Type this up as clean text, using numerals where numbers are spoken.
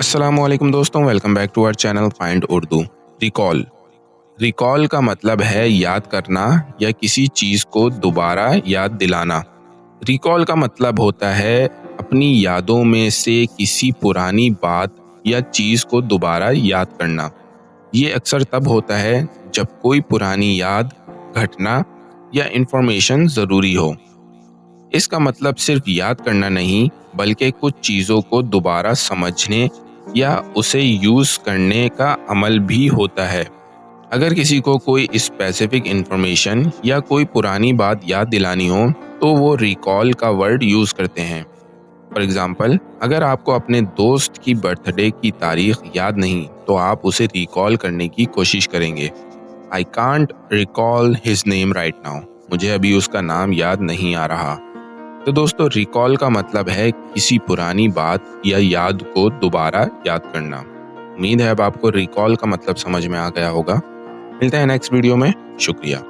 अस्सलामुअलैकुम दोस्तों, welcome back to our channel find Urdu. Recall recall का मतलब है याद करना या किसी चीज़ को दोबारा याद दिलाना। रिकॉल का मतलब होता है अपनी यादों में से किसी पुरानी बात या चीज़ को दोबारा याद करना। ये अक्सर तब होता है जब कोई पुरानी याद, घटना या इंफॉर्मेशन ज़रूरी हो। इसका मतलब सिर्फ याद करना नहीं, बल्कि कुछ चीज़ों को दोबारा समझने या उसे यूज़ करने का अमल भी होता है। अगर किसी को कोई स्पेसिफिक इंफॉर्मेशन या कोई पुरानी बात याद दिलानी हो, तो वो रिकॉल का वर्ड यूज़ करते हैं। फॉर एग्जाम्पल, अगर आपको अपने दोस्त की बर्थडे की तारीख याद नहीं, तो आप उसे रिकॉल करने की कोशिश करेंगे। I can't recall his name right now. मुझे अभी उसका नाम याद नहीं आ रहा। तो दोस्तों, रिकॉल का मतलब है किसी पुरानी बात या याद को दोबारा याद करना। उम्मीद है अब आपको रिकॉल का मतलब समझ में आ गया होगा। मिलते हैं नेक्स्ट वीडियो में। शुक्रिया।